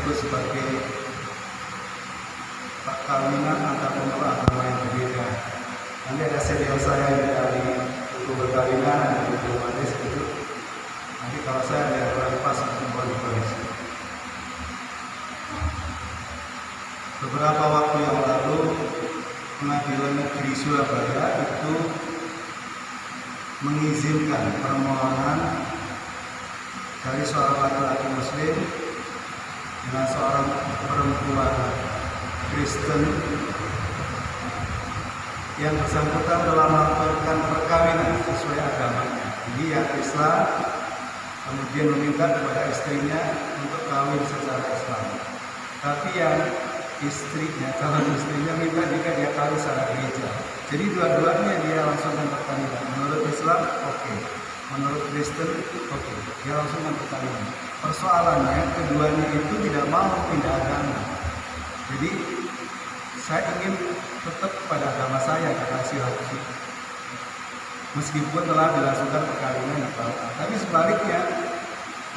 disebut sebagai perkawinan antar pemeluk agama yang berbeda. Nanti ada senior saya yang dari buku perkawinan dan buku manis itu. Nanti kalau saya ada kurang pas untuk dikoreksi. Beberapa waktu yang lalu Pengadilan Negeri Surabaya itu mengizinkan permohonan dari seorang laki-laki muslim dengan seorang perempuan Kristen yang bersangkutan telah melakukan perkawinan sesuai agamanya. Jadi yang Islam kemudian meminta kepada istrinya untuk kawin secara Islam. Tapi yang calon istrinya minta jika dia kawin secara gereja. Jadi dua-duanya dia langsungkan perkawinan. Menurut Islam oke. Menurut Kristen oke. Dia langsungkan perkawinan. Persoalannya keduanya itu tidak mau pindah agama. Jadi saya ingin tetap pada agama saya, kata si laki. Meskipun telah dilangsungkan perkawinan di Papua. Tapi sebaliknya,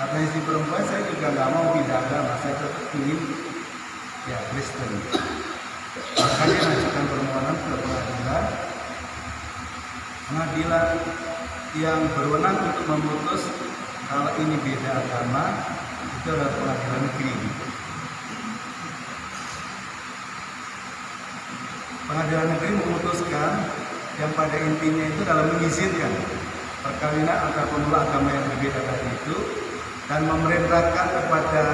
kata si perempuan, saya juga nggak mau pindah agama. Saya tetap ingin ya Kristen. Makanya mengajukan permohonan ke pengadilan. Pengadilan yang berwenang untuk memutus kalau ini beda agama itu adalah pengadilan negeri. Pengadilan negeri memutuskan yang pada intinya itu dalam mengizinkan perkawinan antar pemeluk agama yang berbeda tadi itu dan memerintahkan kepada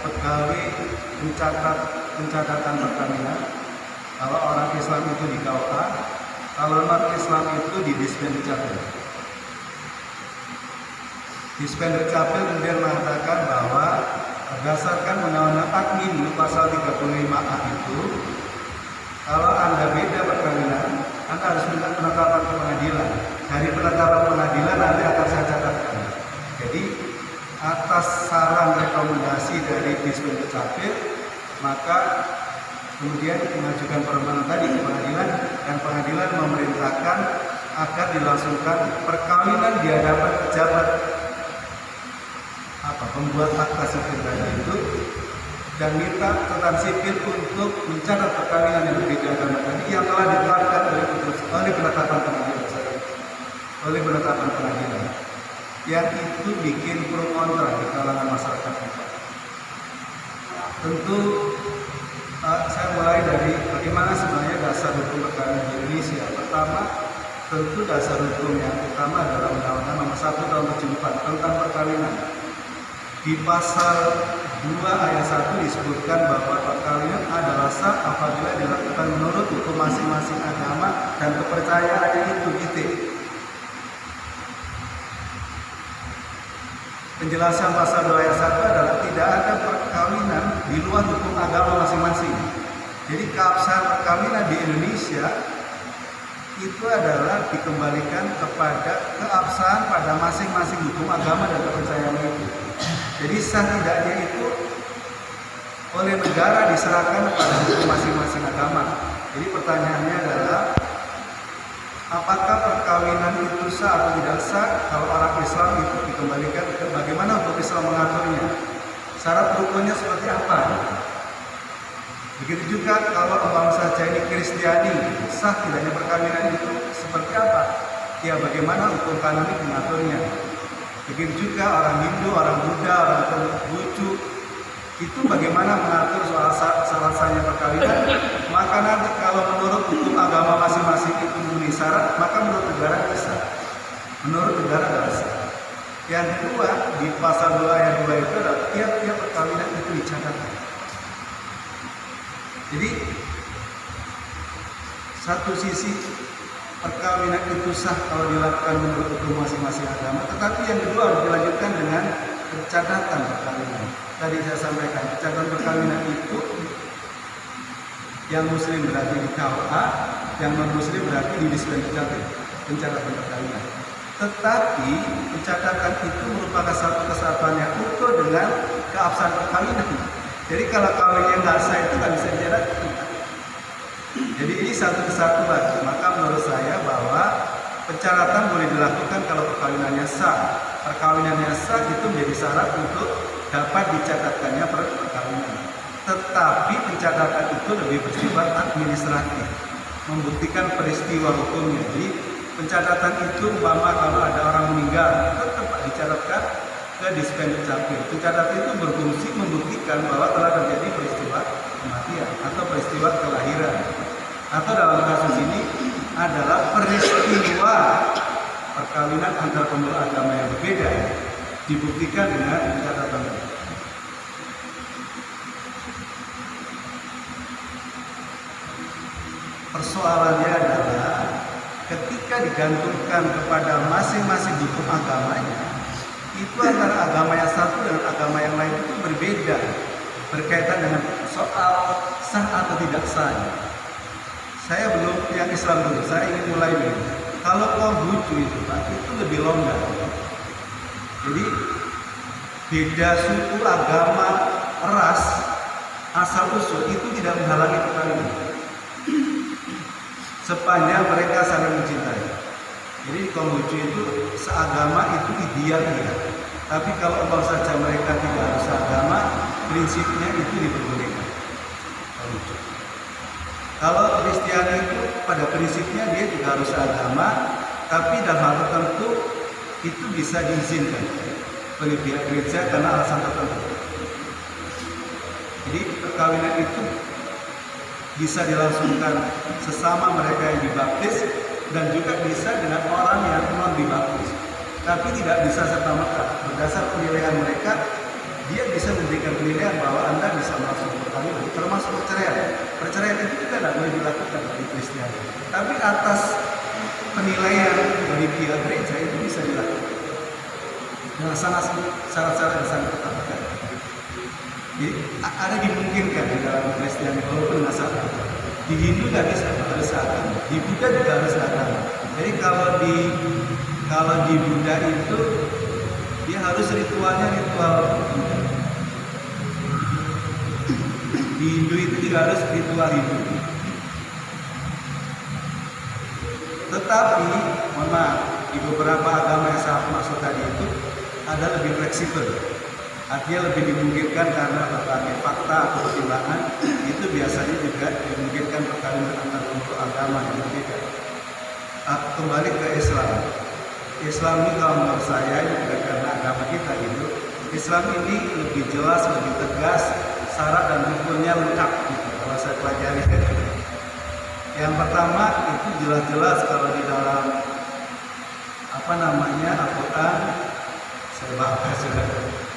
pegawai pencatatan perkawinan kalau orang Islam itu di KUA, kalau non Islam itu di Dispendicabil. Dispendicabil kemudian mengatakan bahwa berdasarkan Undang-Undang Admin pasal 35A itu, kalau Anda beda perkawinan, Anda harus minta penetapan ke pengadilan. Dari penetapan pengadilan nanti akan saya catatkan. Jadi atas saran rekomendasi dari Dispendicabil, maka kemudian mengajukan permohonan tadi ke pengadilan dan pengadilan memerintahkan agar dilangsungkan perkawinan di hadapan pejabat pembuat akta sipil tadi itu dan minta catatan sipil untuk mencatat perkawinan yang berbeda agama tadi yang telah ditetapkan oleh penetapan pengadilan yang itu bikin pro kontra di kalangan masyarakat kita. Tentu saya mulai dari bagaimana sebenarnya dasar hukum perkawinan di Indonesia. Pertama, tentu dasar hukum yang utama adalah Undang-Undang Nomor 1 Tahun 74 tentang perkawinan. Di pasal 2 ayat 1 disebutkan bahwa perkawinan adalah sah apabila dilakukan menurut hukum masing-masing agama dan kepercayaannya itu titik. Penjelasan pasal 2 ayat 1 adalah tidak ada perkawinan di luar hukum agama masing-masing. Jadi keabsahan perkawinan di Indonesia itu adalah dikembalikan kepada keabsahan pada masing-masing hukum agama dan kepercayaan itu. Jadi sah tidaknya itu oleh negara diserahkan pada hukum masing-masing agama. Jadi pertanyaannya adalah apakah perkawinan itu sah atau tidak sah kalau orang Islam itu dikembalikan ke bagaimana hukum Islam mengaturnya? Syarat rukunnya seperti apa? Begitu juga kalau umpama saja ini Kristiani, sah tidaknya perkawinan itu seperti apa? Ya bagaimana hukum kanonik mengaturnya? Begitu juga orang Hindu, orang Buddha, orang Konghucu itu bagaimana mengatur soal sah-sahnya perkawinan? Maka nanti kalau menurut hukum agama masing-masing itu memenuhi syarat, maka menurut negara bisa. Menurut negara tidak bisa. Yang kedua, di pasal 2 ayat 2 itu adalah tiap-tiap perkawinan itu dicatatkan. Jadi satu sisi perkawinan itu sah kalau dilakukan menurut hukum masing-masing agama, tetapi yang kedua harus dilanjutkan dengan pencatatan perkawinan. Tadi saya sampaikan, pencatatan perkawinan itu yang muslim berarti di KUA, yang non muslim berarti di Dispendicabil, pencatatan perkawinan. Tetapi pencatatan itu merupakan satu kesatuan yang utuh dengan keabsahan perkawinan. Jadi kalau kawinnya nggak sah itu nggak bisa dicatatkan. Jadi ini satu kesatuan. Maka menurut saya bahwa pencatatan boleh dilakukan kalau perkawinannya sah. Perkawinannya sah itu menjadi syarat untuk dapat dicatatkannya perkawinan. Tetapi pencatatan itu lebih bersifat administratif, membuktikan peristiwa hukumnya. Jadi pencatatan itu umpama kalau ada orang meninggal tetap dicatatkan ke Dispenduk Capil. Pencatatan itu berfungsi membuktikan bahwa telah terjadi peristiwa kematian atau peristiwa kelahiran. Atau dalam kasus ini adalah peristiwa perkawinan antara pemeluk agama yang berbeda dibuktikan dengan pencatatan. Persoalannya adalah ketika digantungkan kepada masing-masing hukum agamanya, itu antara agama yang satu dengan agama yang lain itu berbeda berkaitan dengan soal sah atau tidak sah. Saya belum yang Islam dulu, saya ingin mulai dulu. Kalau Konghucu itu Pak, itu lebih longgar. Jadi beda suku, agama, ras, asal usul itu tidak menghalangi perkawinan sepanjang mereka saling mencintai. Jadi di Konghucu itu seagama itu ideal ya. Tapi kalau Allah saja mereka tidak harus seagama, prinsipnya itu diperbolehkan. Konghucu. Kalau Kristiani itu pada prinsipnya dia juga harus seagama, tapi dalam hal tertentu itu bisa diizinkan oleh pihak gereja karena alasan tertentu. Jadi perkawinan itu bisa dilangsungkan sesama mereka yang dibaptis dan juga bisa dengan orang yang non dibaptis, tapi tidak bisa serta-merta. Berdasar penilaian mereka, dia bisa memberikan penilaian bahwa Anda bisa melangsungkan perkawinan, termasuk perceraian. Perceraian itu juga tidak boleh dilakukan oleh Kristen, tapi atas penilaian dari pihak gereja itu bisa dilakukan dengan syarat-syarat yang sangat ketat. Jadi ada dimungkinkan di dalam Kristen walaupun nggak salah. Di Hindu nggak bisa, harus agama. Di Buddha juga harus agama. Jadi kalau di Buddha itu dia harus ritualnya ritual Buddha. Di Hindu itu juga harus ritual Hindu. Tetapi, mohon maaf, di beberapa agama yang saya maksud tadi itu ada lebih fleksibel. Artinya lebih dimungkinkan karena berbagai fakta atau pertimbangan itu biasanya juga dimungkinkan perkawinan antar kelompok agama yang berbeda. Kembali ke Islam. Islam ini kalau menurut saya ini bukan karena agama kita itu. Islam ini lebih jelas, lebih tegas, syarat dan rukunnya lengkap gitu, kalau saya pelajari. Yang pertama itu jelas-jelas kalau di dalam Al-Quran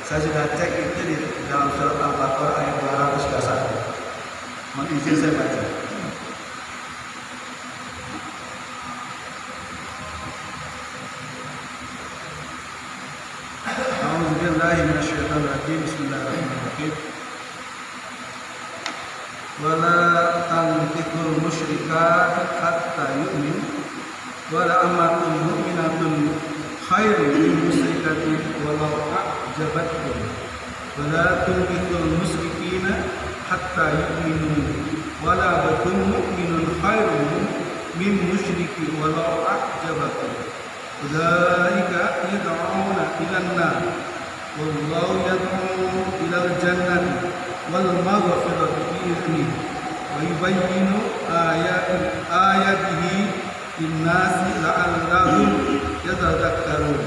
saya sudah cek itu di dalam surat Al-Baqarah ayat 221. Mohon izin saya baca. A'udzubillahi minasyaitonir rajim. Bismillahirrahmanirrahim. Wala tankitul musyrikat hatta yu'min wala amatun mu'minatun khairun min musyrikatin walau a'jabatkum wala tunkihul musyrikina hatta yu'minu wala batun mu'minun khairun min musyriki walau a'jabatkum ulaika yad'una ilan nar wallahu yad'u ilal jannati wal maghfirati bi'idhnihi wa yubayyinu ayatihi linnasi la'allahum yatadhakkarun.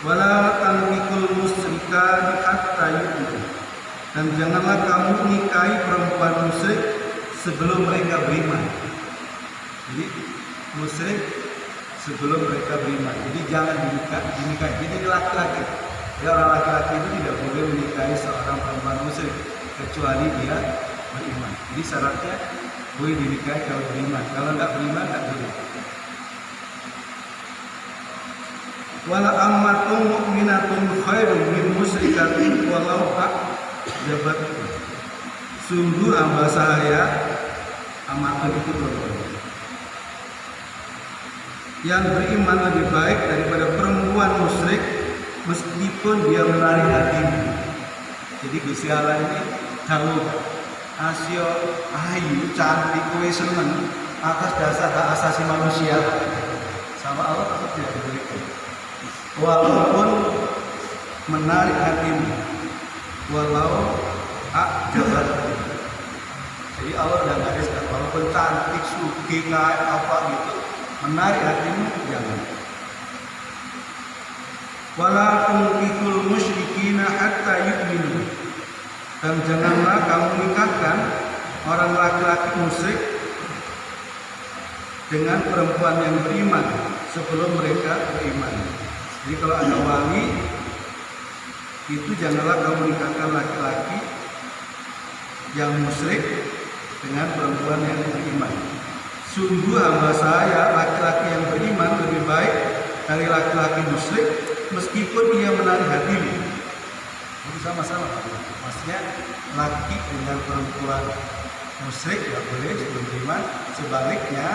Wala tankihul musyrikati hatta yu'minu, dan janganlah kamu nikahi perempuan musyrik sebelum mereka beriman. Jadi musyrik sebelum mereka beriman. Jadi jangan dinikahi. Jadi laki-laki, ya orang laki-laki itu tidak boleh menikahi seorang perempuan musyrik kecuali dia beriman. Jadi syaratnya boleh dinikahi kalau beriman. Kalau tidak beriman tidak boleh. Wala ammatun mu'minatun khairun min musyrikatin walau a'jabatkum. Sungguh hamba saya, amatun itu perempuan yang beriman lebih baik daripada perempuan musyrik meskipun dia menarik hatimu. Jadi Gusti Allah ini dawuh asio ayu cantik kowe seneng atas dasar hak asasi manusia sama Allah tetap tidak diberikan. Walaupun menarik hatimu walau ajabat. Jadi Allah udah gariskan, walaupun cantik, suki, kayak apa gitu, menarik hatimu jangan. Wala tunkihul musyrikina hatta yu'minu, dan janganlah kamu nikahkan orang laki-laki musyrik dengan perempuan yang beriman sebelum mereka beriman. Jadi kalau ada wali itu janganlah kamu nikahkan laki-laki yang musyrik dengan perempuan yang beriman. Sungguh hamba saya laki-laki yang beriman lebih baik dari laki-laki musyrik meskipun ia menarik hatimu. Itu sama-sama, maksudnya laki dengan perempuan musyrik tidak boleh sebelum beriman. Sebaliknya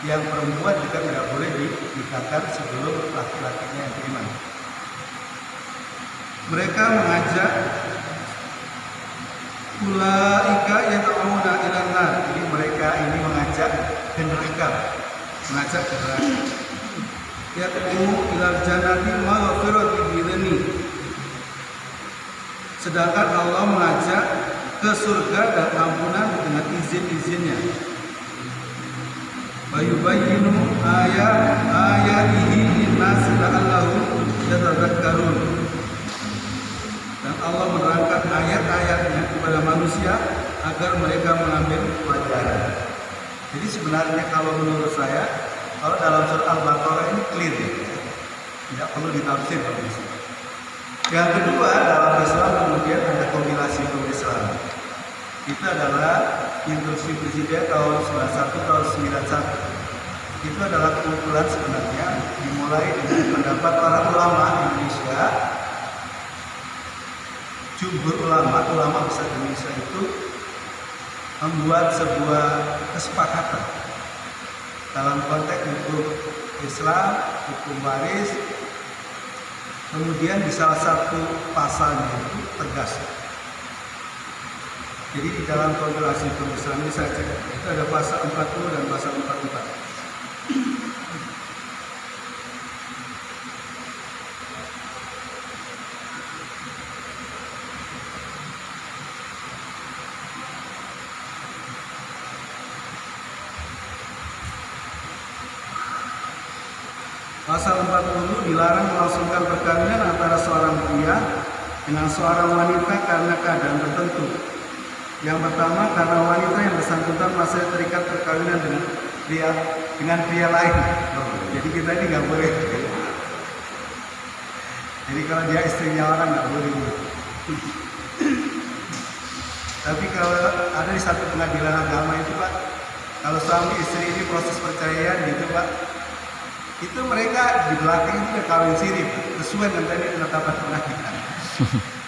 yang perempuan juga tidak boleh dinikahkan sebelum laki-lakinya yang beriman. Mereka mengajak ulaika yad'una ilan nar. Jadi mereka ini mengajak ke neraka, mengajak ke neraka. Yad'u ilal jannati maghfirati bi'idzni. Sedangkan Allah mengajak ke surga dan ampunan dengan izin-izinnya. Wa yubayyinu ayatihi lin-nasi la'allahum yatadhakkarun. Dan Allah menerangkan ayat-ayatnya kepada manusia agar mereka mengambil pelajaran. Jadi sebenarnya kalau menurut saya, kalau dalam surah Al-Baqarah ini clear, tidak perlu ditafsir. Yang kedua, dalam Islam kemudian ada kompilasi Islam. Itu adalah instruksi Presiden tahun 91 tahun 91. Itu adalah kumpulan sebenarnya dimulai dengan pendapat para ulama Indonesia. Jumhur ulama besar Indonesia itu membuat sebuah kesepakatan dalam konteks hukum Islam, hukum waris. Kemudian di salah satu pasalnya itu tegas. Jadi di dalam kompilasi hukum Islam ini saya cek, itu ada pasal 40 dan pasal 44. Pasal 40 dilarang melangsungkan perkawinan antara seorang pria dengan seorang wanita karena keadaan tertentu. Yang pertama, karena wanita yang bersangkutan masih terikat perkawinan dengan pria lain. Jadi kita ini nggak boleh. Jadi kalau dia istrinya orang nggak boleh. Tapi kalau ada di satu pengadilan agama itu Pak, kalau suami istri ini proses perceraian gitu Pak, itu mereka di belakang itu udah kawin siri sesuai dengan tadi penetapan pengadilan.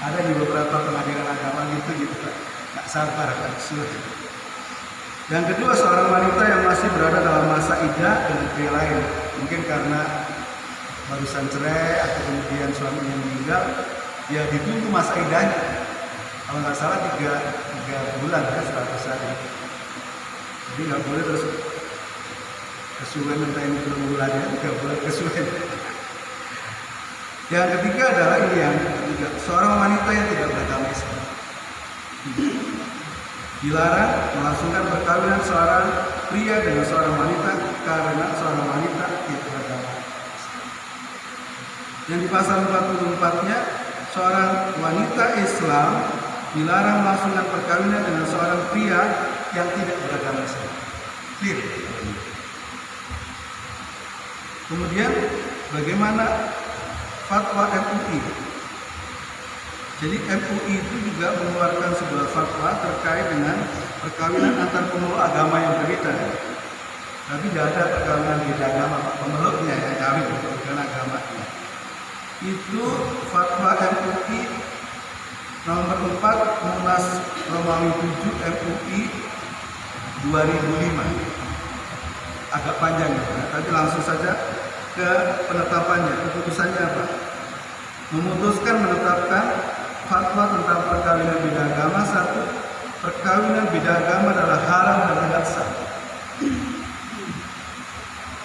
Ada di beberapa pengadilan agama gitu Pak, nggak sabar kan sesuai. Yang kedua, seorang wanita yang masih berada dalam masa iddah dengan pria lain, mungkin karena barusan cerai atau kemudian suaminya meninggal, ya ditunggu masa iddahnya. Kalau nggak salah 3 bulan ya, 100 hari. Jadi nggak boleh terus kesuwen entah ini belum bulannya, 3 bulan kesuwen. Yang ketiga adalah ini yang ketiga, seorang wanita yang tidak beragama Islam dilarang melangsungkan perkawinan seorang pria dengan seorang wanita karena seorang wanita tidak beragama Islam. Yang di pasal 44-nya, seorang wanita Islam dilarang melangsungkan perkawinan dengan seorang pria yang tidak beragama Islam. Clear. Kemudian bagaimana fatwa MUI? Jadi MUI itu juga mengeluarkan sebuah fatwa terkait dengan perkawinan antar pemeluk agama yang berbeda. Tapi tidak ada perkawinan beda agama, pemeluknya yang kawin bukan agamanya. Itu fatwa MUI nomor 4 Munas Romawi 7 MUI 2005. Agak panjang ya, tapi langsung saja ke penetapannya. Keputusannya apa? Memutuskan menetapkan fatwa tentang perkawinan beda agama. 1. Perkawinan beda agama adalah haram dan tidak sah.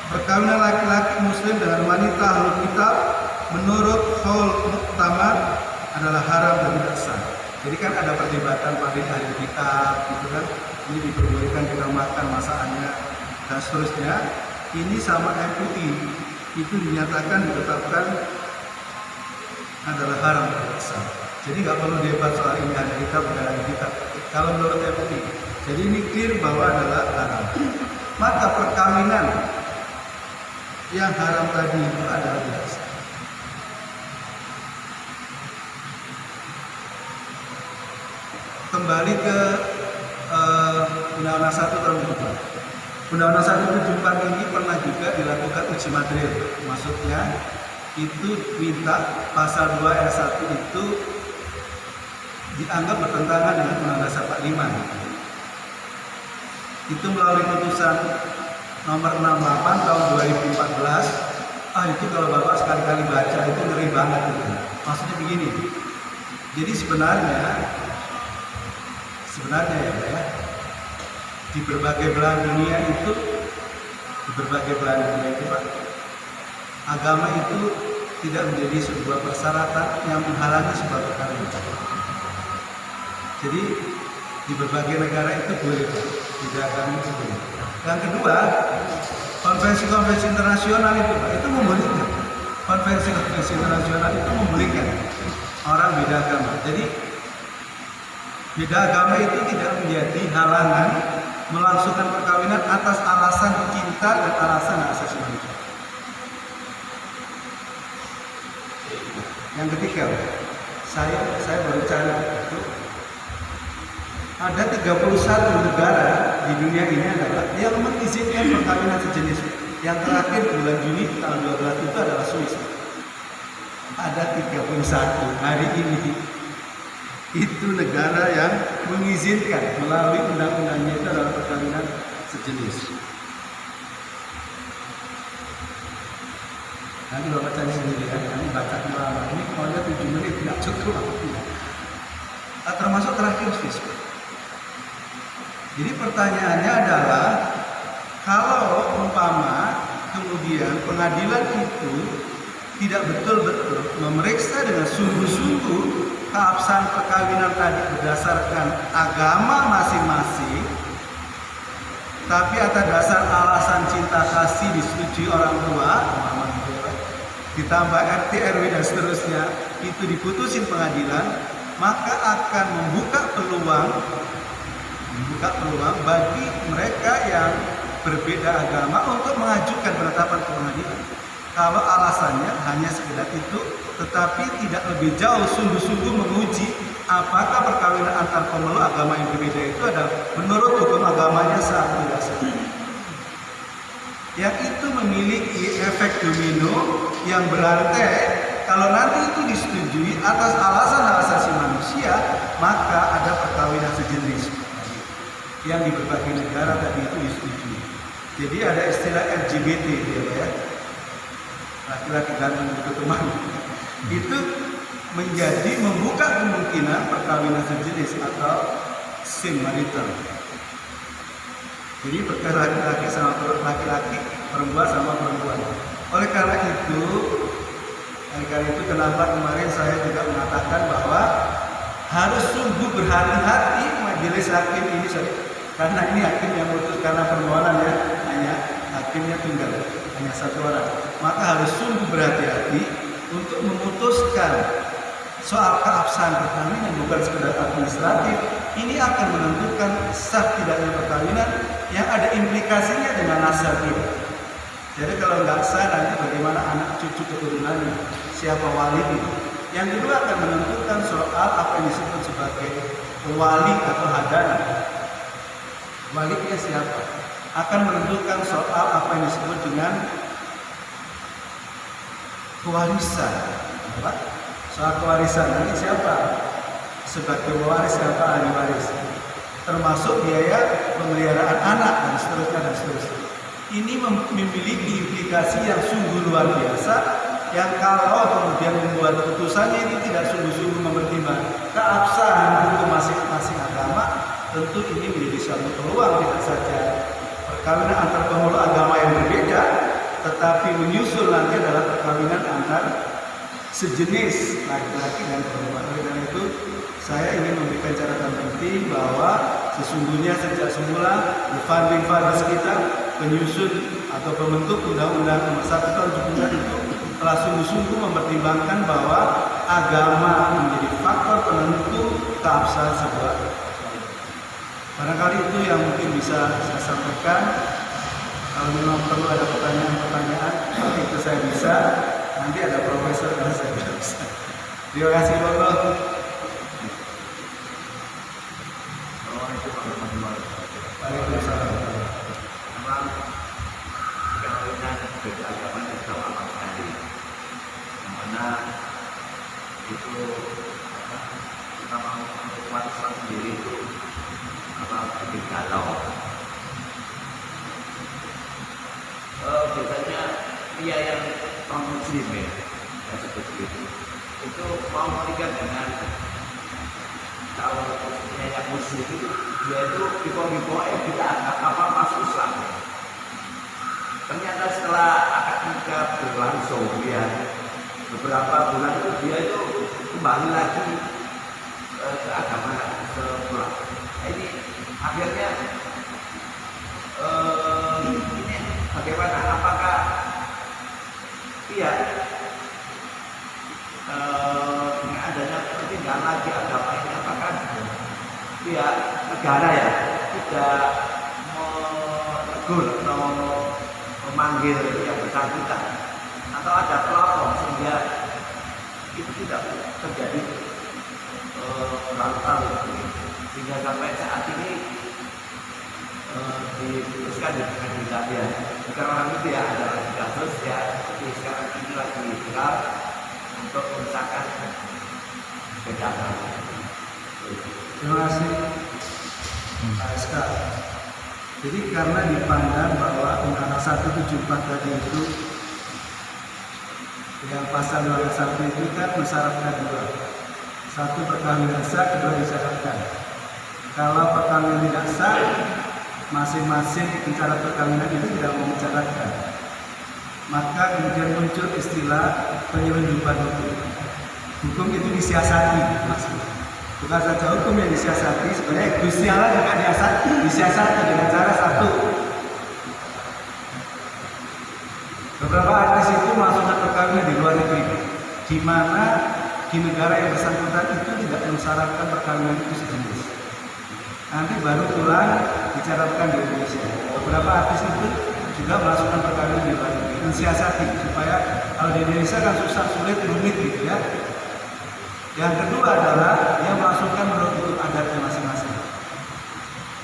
Perkawinan laki-laki muslim dengan wanita ahlul kitab menurut qaul muktamad adalah haram dan tidak sah. Jadi kan ada perdebatan pada ahli kitab gitu kan, ini diperbolehkan kita makan masakannya dan seterusnya. Ini sama MUI itu dinyatakan ditetapkan adalah haram dan tidak sah. Jadi nggak perlu debat soal ini ahli kitab bukan ahli kitab. Kalau menurut MUI, jadi ini clear bahwa adalah haram. Maka perkawinan yang haram tadi itu adalah tidak sah. Kembali ke Undang-Undang 1 tahun 74. Undang-Undang 1 74 ini pernah juga dilakukan uji material. Maksudnya itu minta pasal 2 ayat 1 itu dianggap bertentangan dengan Undang-Undang Dasar 45. Itu melalui putusan nomor 68 tahun 2014. Itu kalau Bapak sekali-kali baca itu ngeri banget gitu. Maksudnya begini. Jadi sebenarnya ya, di berbagai belahan dunia itu Pak, agama itu tidak menjadi sebuah persyaratan yang menghalangi sebuah perkawinan. Jadi di berbagai negara itu boleh, tidak agama itu boleh. Yang kedua, konvensi-konvensi internasional itu Pak, itu membolehkan. Konvensi-konvensi internasional itu membolehkan orang beda agama. Jadi beda agama itu tidak menjadi halangan melangsungkan perkawinan atas alasan cinta dan alasan hak asasi manusia. Yang ketiga, saya baru cari itu ada 31 negara di dunia ini adalah yang mengizinkan perkawinan sejenis. Yang terakhir bulan Juni tahun 2012 itu adalah Swiss. Ada 31 hari ini. Itu negara yang mengizinkan melalui undang-undangnya itu adalah perkawinan sejenis. Nanti Bapak cari sendiri ya, nanti baca kemana. Ini kalau 7 menit tidak cukup. Termasuk terakhir Swiss. Jadi pertanyaannya adalah kalau umpama kemudian pengadilan itu tidak betul-betul memeriksa dengan sungguh-sungguh keabsahan perkawinan tadi berdasarkan agama masing-masing, tapi atas dasar alasan cinta kasih disetujui orang tua, ditambah RT RW dan seterusnya, itu diputusin pengadilan, maka akan membuka peluang bagi mereka yang berbeda agama untuk mengajukan penetapan ke pengadilan. Kalau alasannya hanya sekedar itu, tetapi tidak lebih jauh sungguh-sungguh menguji apakah perkawinan antar pemeluk agama yang berbeda itu adalah menurut hukum agamanya sah atau tidak sah. Yang itu memiliki efek domino yang berarti kalau nanti itu disetujui atas alasan hak asasi manusia, maka ada perkawinan sejenis yang di berbagai negara tadi itu disetujui. Jadi ada istilah LGBT ya, laki-laki ganteng itu teman. Itu menjadi membuka kemungkinan perkawinan sejenis atau same marital. Jadi perkara laki-laki sama laki-laki, perempuan sama perempuan. Oleh karena itu kenapa kemarin saya juga mengatakan bahwa harus sungguh berhati-hati majelis hakim ini, karena ini hakim yang memutus karena permohonan ya, hanya hakimnya tunggal, hanya satu orang. Maka harus sungguh berhati-hati untuk memutuskan soal keabsahan perkawinan bukan sekedar administratif. Ini akan menentukan sah tidaknya perkawinan yang ada implikasinya dengan nasab kita. Jadi kalau nggak sah nanti bagaimana anak cucu keturunannya, siapa wali itu. Yang kedua akan menentukan soal apa yang disebut sebagai wali atau hadana. Walinya siapa? Akan menentukan soal apa yang disebut dengan kewarisan. Soal kewarisan nanti siapa sebagai pewaris, siapa ahli waris, termasuk biaya pemeliharaan anak dan seterusnya. Ini memiliki implikasi yang sungguh luar biasa, yang kalau kemudian membuat putusannya ini tidak sungguh-sungguh mempertimbangkan keabsahan hukum masing-masing agama, tentu ini menjadi suatu peluang tidak saja perkawinan antar pemeluk agama yang berbeda, tetapi menyusul nanti adalah perkawinan antar sejenis laki-laki dan perempuan. Oleh karena itu saya ingin memberikan catatan penting bahwa sesungguhnya sejak semula the founding fathers kita, penyusun atau pembentuk Undang-Undang Nomor 1 Tahun 1945 itu telah sungguh-sungguh mempertimbangkan bahwa agama menjadi faktor penentu keabsahan sebuah. Barangkali itu yang mungkin bisa saya sampaikan. Kalau memang perlu ada pertanyaan-pertanyaan, itu saya bisa. Nanti ada profesor dan saya bisa. Terima kasih Bapak. Waalaikumsalam. Memang perkawinan beda agama itu lama sekali, yang mana itu kita mau untuk umat Islam sendiri itu bikin galau. Biasanya pria yang non muslim ya, seperti itu mau menikah dengan kalau khususnya yang muslim itu dia itu dibawa kita apa masuk Islam. Ternyata setelah akad nikah berlangsung ya beberapa bulan itu dia itu kembali lagi ke agama sebelah. Ini akhirnya ini bagaimana? Apakah dia dengan adanya perpindahan lagi agama ini, apakah pihak negara ya tidak menegur atau memanggil yang bersangkutan atau ada pelapor sehingga itu tidak terjadi berlalu-lalu sehingga sampai saat ini diputuskan di pengadilan ya. Sekarang itu ya ada kasus ya seperti sekarang ini lagi viral untuk memisahkan beda agama. Terima kasih Pak SK. Jadi karena dipandang bahwa Undang-Undang 174 tadi itu yang pasal 21 itu kan mensyaratkan dua. Satu, perkawinan sah, kedua disyaratkan. Kalau perkawinan tidak sah, masing-masing pencara perkawinan itu tidak mau mencatatkan. Maka kemudian muncul istilah penyelundupan hukum. Hukum itu disiasati maksudnya. Bukan saja hukum yang disiasati, sebenarnya Gusti Allah juga disiasati dengan cara satu. Beberapa artis itu melakukan perkawinan di luar negeri, di mana di negara yang bersangkutan itu tidak mensyaratkan perkawinan itu sejenis. Nanti baru pulang dicatatkan di Indonesia. Beberapa artis itu juga melakukan perkawinan di luar negeri, mensiasati supaya kalau di Indonesia kan susah, sulit, rumit gitu ya. Yang kedua adalah dia masukkan menurut hukum adatnya masing-masing.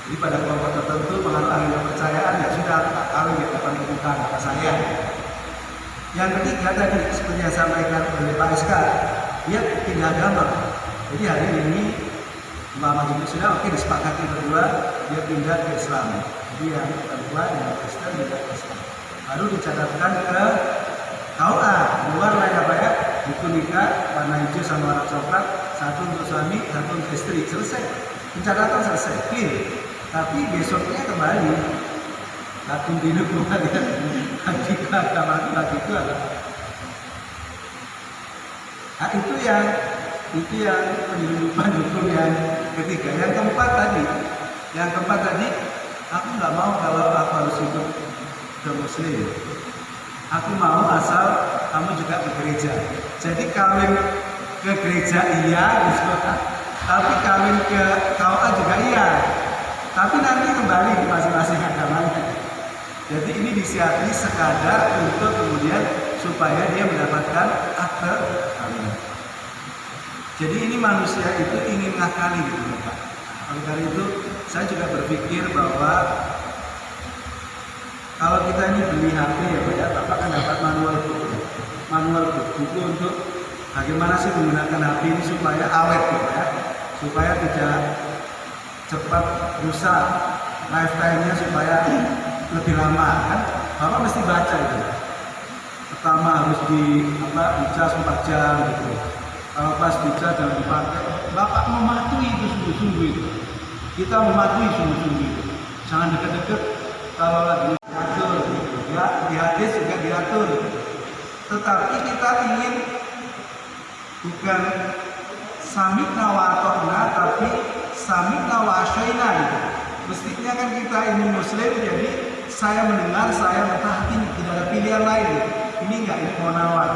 Jadi pada kelompok tertentu menganut aliran kepercayaan ya sudah kawin di depan bukan kata saya. Yang ketiga tadi seperti yang sampaikan oleh Pak SK, dia pindah agama. Jadi hari ini Imam Majelis sudah oke disepakati berdua dia pindah ke Islam. Jadi yang perempuan yang Kristen pindah ke Islam. Baru dicatatkan ke KUA, luar lah ya Pak ya. Buku nikah warna hijau sama warna coklat, satu untuk suami, satu untuk istri, selesai. Pencatatan selesai, clear. Tapi besoknya kembali akun dinu kemudian hakika agama lagi itu adalah. Nah, itu yang penyelundupan hukum yang ketiga. Yang keempat tadi, aku nggak mau kalau aku harus ikut ke Muslim. Aku mau asal kamu juga ke gereja. Jadi kawin ke gereja iya, gitu. Tapi kawin ke KUA juga iya. Tapi nanti kembali di masing-masing agamanya. Jadi ini disiasati sekadar untuk kemudian supaya dia mendapatkan akte kawinan. Jadi ini manusia itu ingin ngakali gitu Pak. Oleh karena itu saya juga berpikir bahwa kalau kita ini beli HP ya Pak ya, Bapak kan dapat manual buku untuk bagaimana sih menggunakan HP ini supaya awet gitu ya, supaya tidak cepat rusak, lifetime-nya supaya lebih lama kan. Bapak mesti baca itu. Pertama harus dicas 4 jam gitu. Kalau pas dicas jangan dipakai. Bapak mematuhi itu sungguh-sungguh itu. Kita mematuhi sungguh-sungguh itu. Jangan deket-deket kalau lagi diatur gitu. Ya, di hadis juga diatur. Tetapi kita ingin bukan sami'na wa ata'na, tapi sami'na wa asyaina gitu. Mestinya kan kita ini muslim, jadi saya mendengar, saya mentaati, tidak ada pilihan lain gitu. Ini enggak, ini munawar.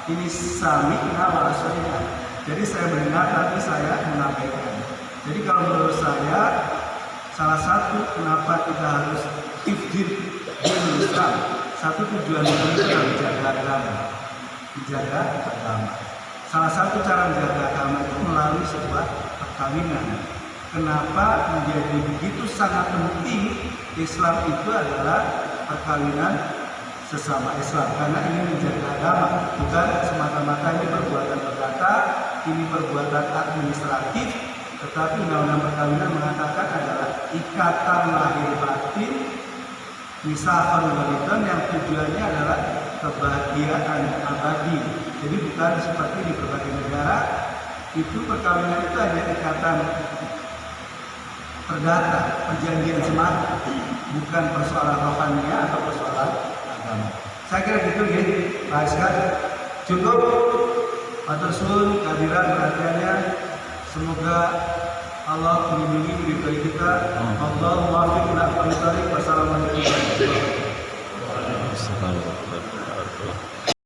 Ini sami'na wa asyaina. Jadi saya mendengar tapi saya menyampaikan. Jadi kalau menurut saya, salah satu kenapa kita harus hifdzil Islam, satu tujuan itu adalah menjaga agama. Menjaga agama. Salah satu cara menjaga agama itu melalui sebuah perkawinan. Kenapa menjadi begitu sangat penting Islam itu adalah perkawinan sesama Islam? Karena ini menjaga agama, bukan semata-mata ini perbuatan perdata, ini perbuatan administratif, tetapi undang-undang perkawinan mengatakan adalah ikatan lahir batin, misahkan walidan, yang tujuannya adalah kebahagiaan abadi. Jadi bukan seperti di berbagai negara itu perkawinan itu hanya ikatan perdata, perjanjian semata, bukan persoalan rohania atau persoalan agama. Saya kira gitu ya, Pak Iskak. Cukup matur suwun kehadiran perhatiannya. Semoga Allah melindungi,